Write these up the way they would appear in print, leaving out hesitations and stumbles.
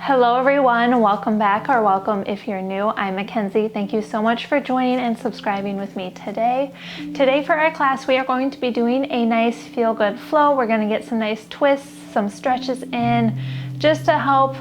Hello everyone, welcome back, or welcome if you're new. I'm MaKenzie. Thank you so much for joining and subscribing with me today. Today for our class, we are going to be doing a nice feel-good flow. We're going to get some nice twists, some stretches in, just to help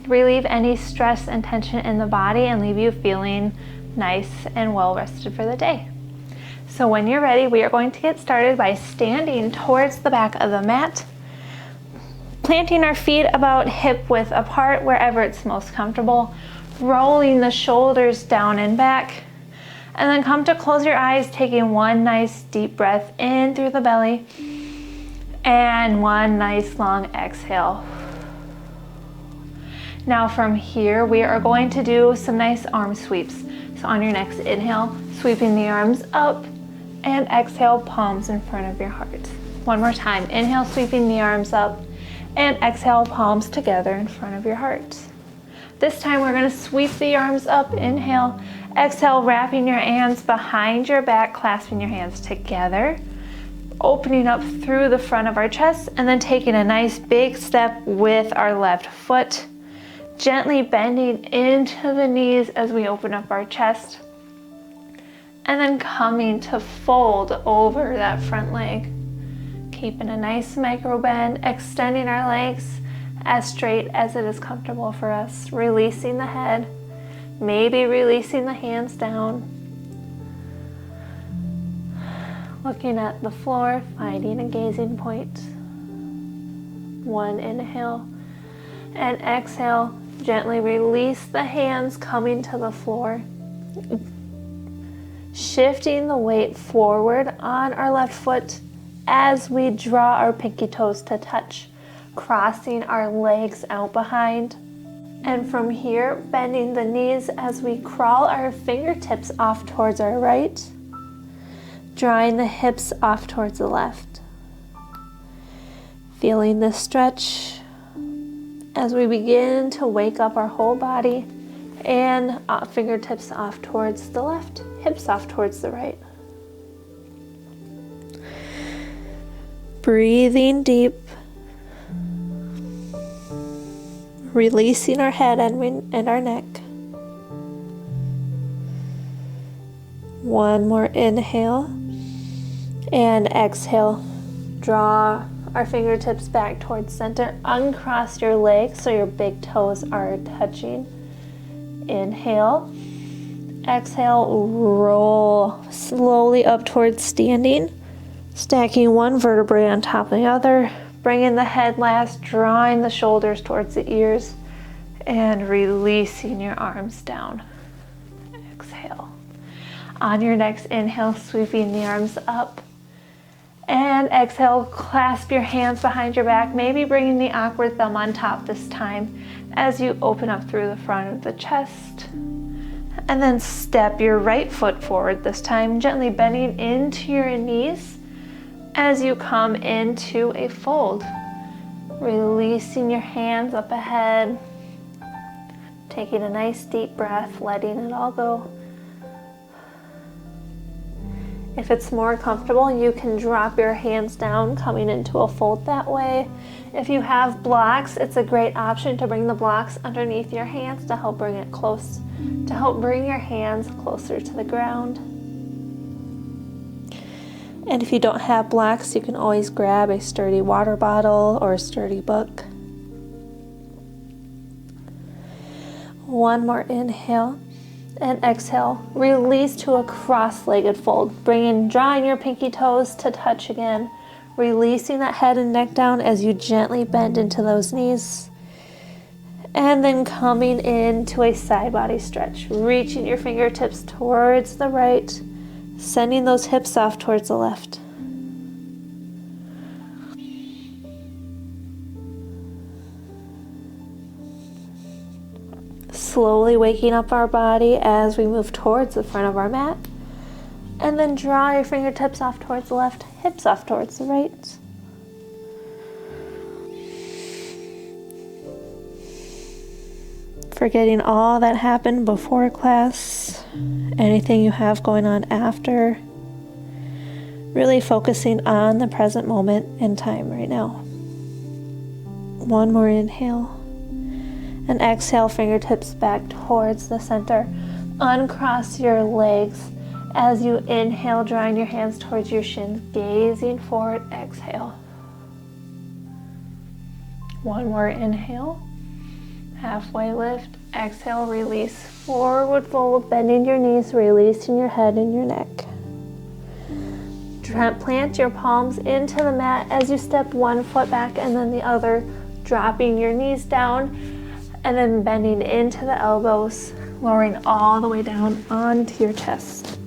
relieve any stress and tension in the body and leave you feeling nice and well rested for the day. So when you're ready, we are going to get started by standing towards the back of the mat, planting our feet about hip width apart wherever it's most comfortable, rolling the shoulders down and back, and then come to close your eyes, taking one nice deep breath in through the belly and one nice long exhale. Now from here, we are going to do some nice arm sweeps. So on your next inhale, sweeping the arms up, and exhale, palms in front of your heart. One more time, inhale, sweeping the arms up, and exhale, palms together in front of your heart. This time we're going to sweep the arms up, inhale, exhale, wrapping your hands behind your back, clasping your hands together, opening up through the front of our chest, and then taking a nice big step with our left foot, gently bending into the knees as we open up our chest, and then coming to fold over that front leg. Keeping a nice micro bend, extending our legs as straight as it is comfortable for us, releasing the head, maybe releasing the hands down, looking at the floor, finding a gazing point. One inhale and exhale, gently release the hands coming to the floor, shifting the weight forward on our left foot as we draw our pinky toes to touch, crossing our legs out behind. And from here, bending the knees as we crawl our fingertips off towards our right, drawing the hips off towards the left. Feeling the stretch as we begin to wake up our whole body, and fingertips off towards the left, hips off towards the right. Breathing deep, releasing our head and our neck. One more inhale and exhale. Draw our fingertips back towards center. Uncross your legs so your big toes are touching. Inhale, exhale, roll slowly up towards standing. Stacking one vertebrae on top of the other, bringing the head last, drawing the shoulders towards the ears, and releasing your arms down. Exhale. On your next inhale, sweeping the arms up, and exhale, clasp your hands behind your back, maybe bringing the awkward thumb on top this time as you open up through the front of the chest. And then step your right foot forward this time, gently bending into your knees as you come into a fold, releasing your hands up ahead, taking a nice deep breath, letting it all go. If it's more comfortable, you can drop your hands down, coming into a fold that way. If you have blocks, it's a great option to bring the blocks underneath your hands to help bring it close, to help bring your hands closer to the ground. And if you don't have blocks, you can always grab a sturdy water bottle or a sturdy book. One more inhale and exhale. Release to a cross-legged fold. Drawing your pinky toes to touch again. Releasing that head and neck down as you gently bend into those knees. And then coming into a side body stretch. Reaching your fingertips towards the right, sending those hips off towards the left. Slowly waking up our body as we move towards the front of our mat. And then draw your fingertips off towards the left, hips off towards the right. Forgetting all that happened before class, anything you have going on after. Really focusing on the present moment and time right now. One more inhale. And exhale, fingertips back towards the center. Uncross your legs as you inhale, drawing your hands towards your shins, gazing forward, exhale. One more inhale, halfway lift, exhale, release, forward fold, bending your knees, releasing your head and your neck. Plant your palms into the mat as you step one foot back and then the other, dropping your knees down and then bending into the elbows, lowering all the way down onto your chest.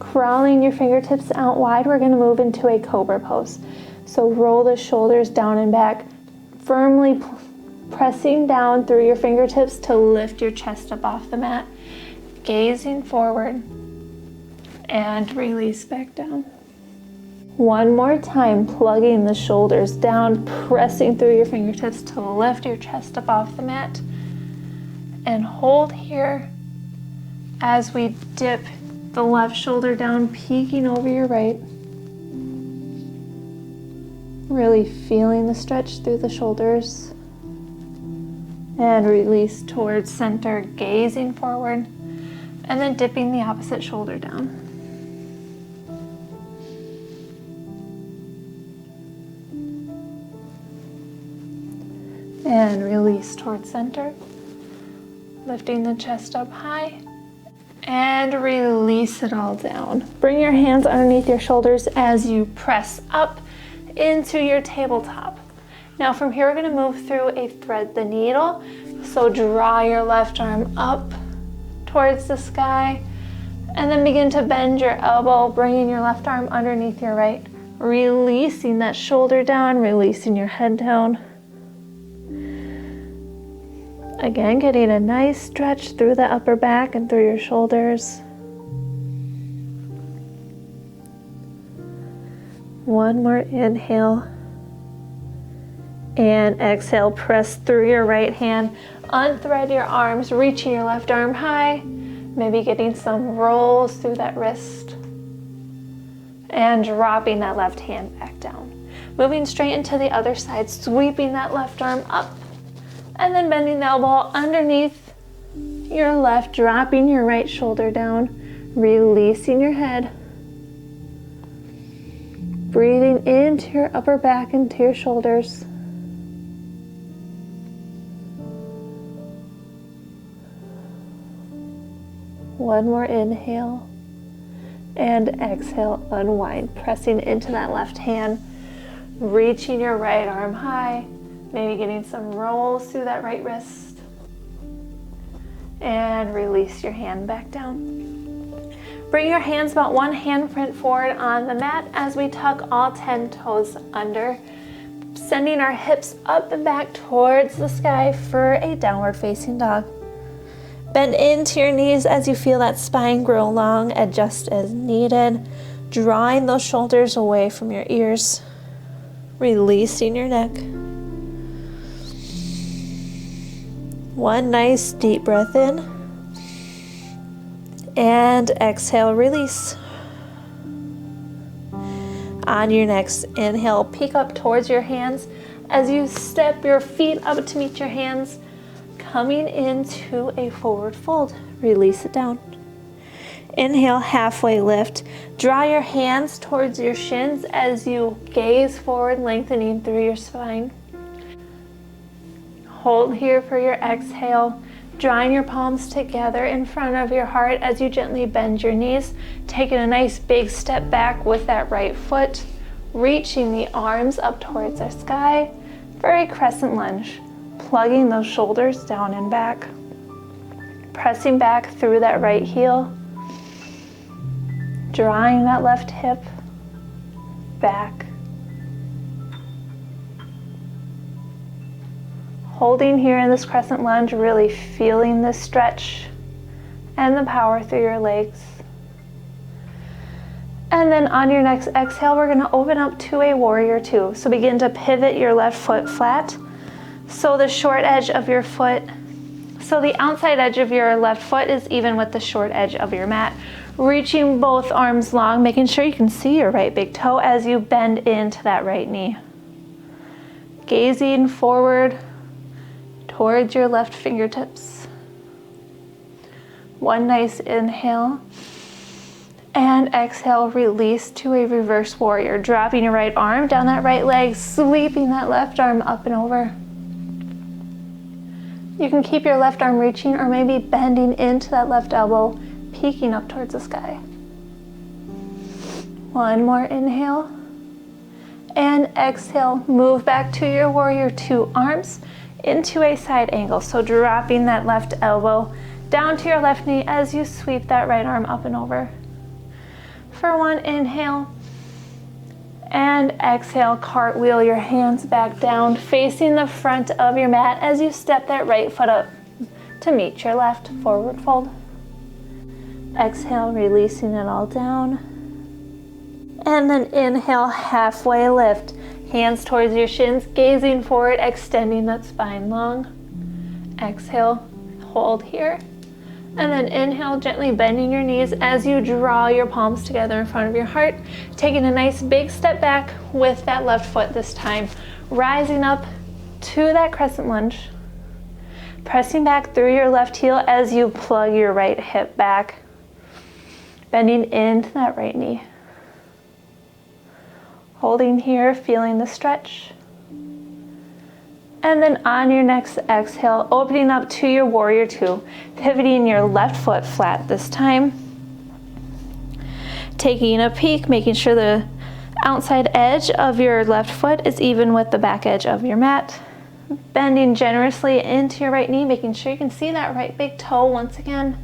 Crawling your fingertips out wide, we're going to move into a cobra pose. So roll the shoulders down and back, firmly pressing down through your fingertips to lift your chest up off the mat, gazing forward and release back down. One more time, plugging the shoulders down, pressing through your fingertips to lift your chest up off the mat. And hold here as we dip the left shoulder down, peeking over your right. Really feeling the stretch through the shoulders. And release towards center, gazing forward. And then dipping the opposite shoulder down. And release towards center, lifting the chest up high, and release it all down. Bring your hands underneath your shoulders as you press up into your tabletop. Now from here, we're going to move through a thread the needle. So draw your left arm up towards the sky, and then begin to bend your elbow, bringing your left arm underneath your right, releasing that shoulder down, releasing your head down. Again, getting a nice stretch through the upper back and through your shoulders. One more inhale. And exhale, press through your right hand. Unthread your arms, reaching your left arm high. Maybe getting some rolls through that wrist. And dropping that left hand back down. Moving straight into the other side, sweeping that left arm up. And then bending the elbow underneath your left, dropping your right shoulder down, releasing your head. Breathing into your upper back, into your shoulders. One more inhale. And exhale, unwind, pressing into that left hand, reaching your right arm high. Maybe getting some rolls through that right wrist. And release your hand back down. Bring your hands about one handprint forward on the mat as we tuck all 10 toes under. Sending our hips up and back towards the sky for a downward facing dog. Bend into your knees as you feel that spine grow long, adjust as needed. Drawing those shoulders away from your ears. Releasing your neck. One nice deep breath in, and exhale, release. On your next inhale, peek up towards your hands as you step your feet up to meet your hands, coming into a forward fold. Release it down. Inhale, halfway lift. Draw your hands towards your shins as you gaze forward, lengthening through your spine. Hold here for your exhale, drawing your palms together in front of your heart as you gently bend your knees, taking a nice big step back with that right foot, reaching the arms up towards the sky for a crescent lunge, plugging those shoulders down and back, pressing back through that right heel, drawing that left hip back. Holding here in this crescent lunge, really feeling the stretch and the power through your legs. And then on your next exhale, we're gonna open up to a warrior two. So begin to pivot your left foot flat. So the short edge of your foot, so the outside edge of your left foot is even with the short edge of your mat. Reaching both arms long, making sure you can see your right big toe as you bend into that right knee. Gazing forward towards your left fingertips. One nice inhale. And exhale, release to a reverse warrior. Dropping your right arm down that right leg, sweeping that left arm up and over. You can keep your left arm reaching or maybe bending into that left elbow, peeking up towards the sky. One more inhale. And exhale, move back to your warrior two, arms into a side angle. So dropping that left elbow down to your left knee as you sweep that right arm up and over. For one inhale, and exhale, cartwheel your hands back down, facing the front of your mat as you step that right foot up to meet your left, forward fold. Exhale, releasing it all down. And then inhale, halfway lift, hands towards your shins, gazing forward, extending that spine long. Exhale, hold here. And then inhale, gently bending your knees as you draw your palms together in front of your heart, taking a nice big step back with that left foot this time, rising up to that crescent lunge, pressing back through your left heel as you plug your right hip back, bending into that right knee. Holding here, feeling the stretch. And then on your next exhale, opening up to your warrior two, pivoting your left foot flat this time. Taking a peek, making sure the outside edge of your left foot is even with the back edge of your mat. Bending generously into your right knee, making sure you can see that right big toe once again.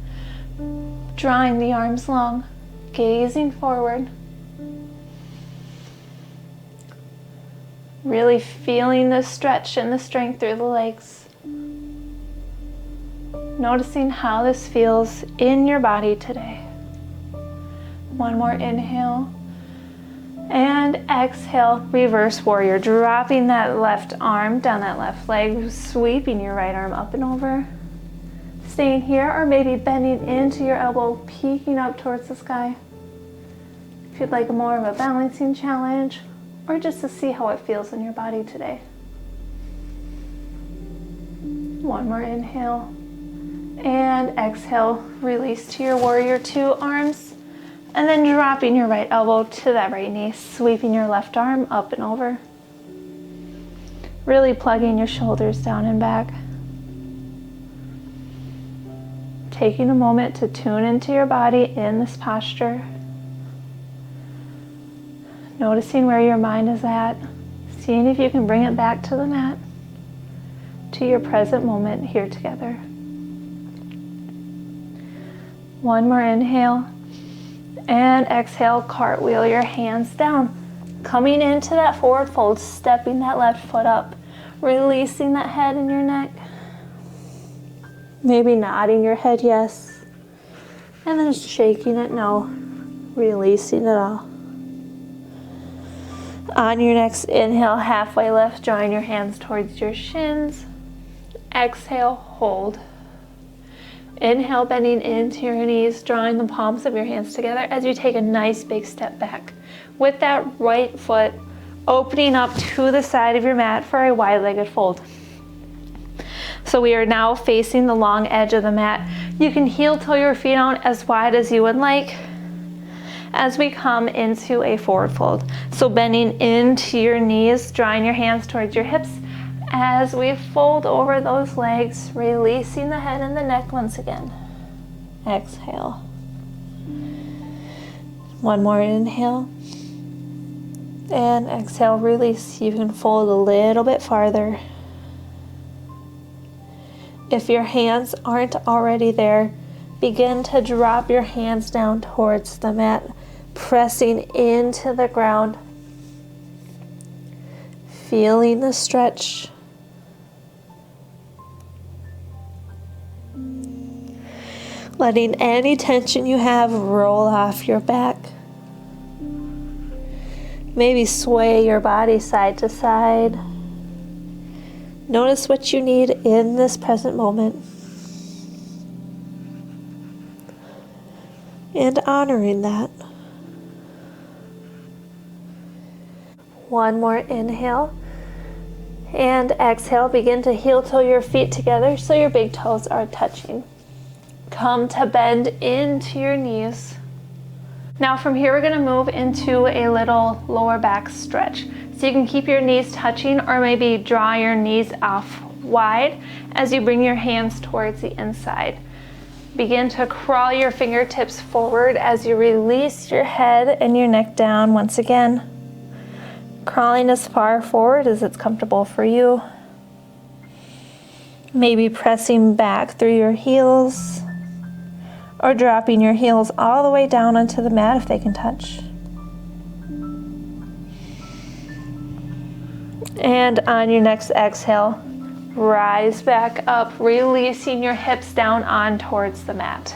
Drawing the arms long, gazing forward. Really feeling the stretch and the strength through the legs. Noticing how this feels in your body today. One more inhale. And exhale, reverse warrior. Dropping that left arm down that left leg, sweeping your right arm up and over. Staying here or maybe bending into your elbow, peeking up towards the sky. If you'd like more of a balancing challenge, or just to see how it feels in your body today. One more inhale. And exhale, release to your warrior two, arms. And then dropping your right elbow to that right knee, sweeping your left arm up and over. Really plugging your shoulders down and back. Taking a moment to tune into your body in this posture. Noticing where your mind is at, seeing if you can bring it back to the mat, to your present moment here together. One more inhale, and exhale, cartwheel your hands down. Coming into that forward fold, stepping that left foot up, releasing that head and your neck. Maybe nodding your head yes, and then shaking it no, releasing it all. On your next inhale, halfway lift, drawing your hands towards your shins. Exhale, hold. Inhale, bending into your knees, drawing the palms of your hands together as you take a nice big step back. With that right foot, opening up to the side of your mat for a wide-legged fold. So we are now facing the long edge of the mat. You can heel toe your feet out as wide as you would like as we come into a forward fold. So bending into your knees, drawing your hands towards your hips as we fold over those legs, releasing the head and the neck once again. Exhale. One more inhale. And exhale, release. You can fold a little bit farther. If your hands aren't already there, begin to drop your hands down towards the mat, pressing into the ground, feeling the stretch. Letting any tension you have roll off your back. Maybe sway your body side to side. Notice what you need in this present moment. And honoring that. One more inhale. And exhale, begin to heel toe your feet together so your big toes are touching. Come to bend into your knees. Now from here, we're going to move into a little lower back stretch. So you can keep your knees touching or maybe draw your knees off wide as you bring your hands towards the inside. Begin to crawl your fingertips forward as you release your head and your neck down once again. Crawling as far forward as it's comfortable for you. Maybe pressing back through your heels or dropping your heels all the way down onto the mat if they can touch. And on your next exhale, rise back up, releasing your hips down on towards the mat.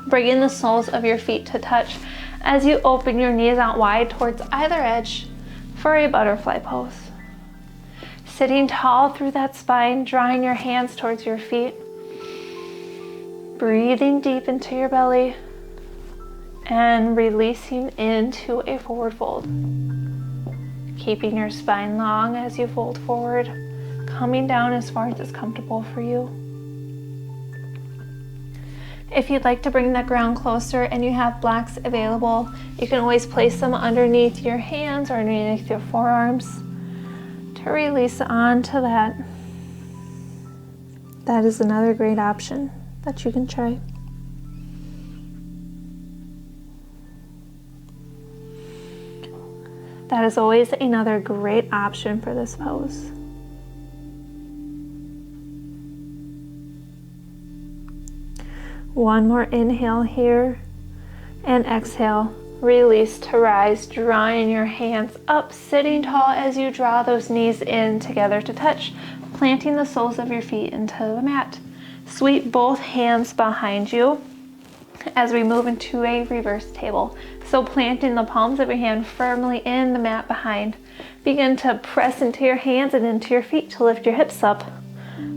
Bringing the soles of your feet to touch as you open your knees out wide towards either edge for a butterfly pose. Sitting tall through that spine, drawing your hands towards your feet. Breathing deep into your belly and releasing into a forward fold. Keeping your spine long as you fold forward, coming down as far as it's comfortable for you. If you'd like to bring the ground closer and you have blocks available, you can always place them underneath your hands or underneath your forearms to release onto that. That is another great option that you can try. That is always another great option for this pose. One more inhale here and exhale. Release to rise, drawing your hands up, sitting tall as you draw those knees in together to touch, planting the soles of your feet into the mat. Sweep both hands behind you as we move into a reverse table. So planting the palms of your hand firmly in the mat behind. Begin to press into your hands and into your feet to lift your hips up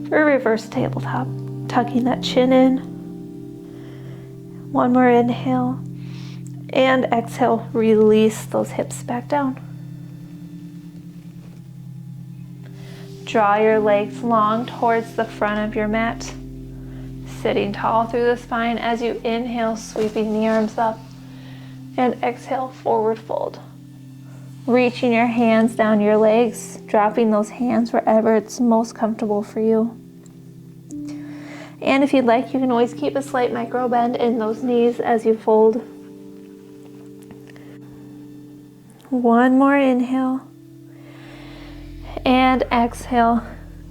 for a reverse tabletop. Tucking that chin in. One more inhale. And exhale, release those hips back down. Draw your legs long towards the front of your mat. Sitting tall through the spine as you inhale, sweeping the arms up. And exhale, forward fold. Reaching your hands down your legs, dropping those hands wherever it's most comfortable for you. And if you'd like, you can always keep a slight micro bend in those knees as you fold. One more inhale. And exhale,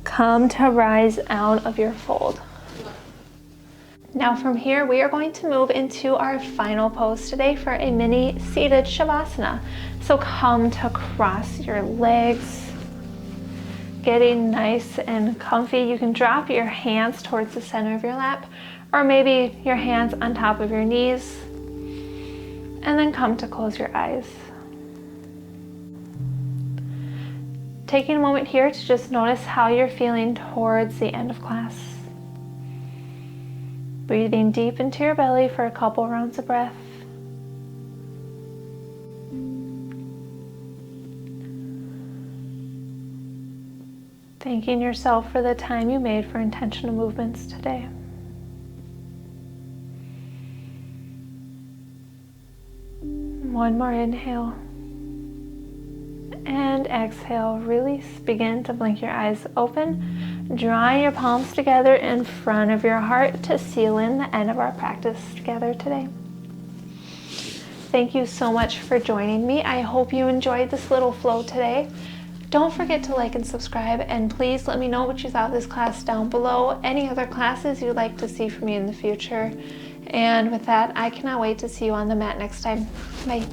come to rise out of your fold. Now from here, we are going to move into our final pose today for a mini seated shavasana. So come to cross your legs, getting nice and comfy. You can drop your hands towards the center of your lap, or maybe your hands on top of your knees, and then come to close your eyes. Taking a moment here to just notice how you're feeling towards the end of class. Breathing deep into your belly for a couple rounds of breath. Thanking yourself for the time you made for intentional movements today. One more inhale. And exhale, release. Begin to blink your eyes open, drawing your palms together in front of your heart to seal in the end of our practice together today. Thank you so much for joining me. I hope you enjoyed this little flow today. Don't forget to like and subscribe, and please let me know what you thought of this class down below. Any other classes you'd like to see from me in the future. And with that, I cannot wait to see you on the mat next time. Bye.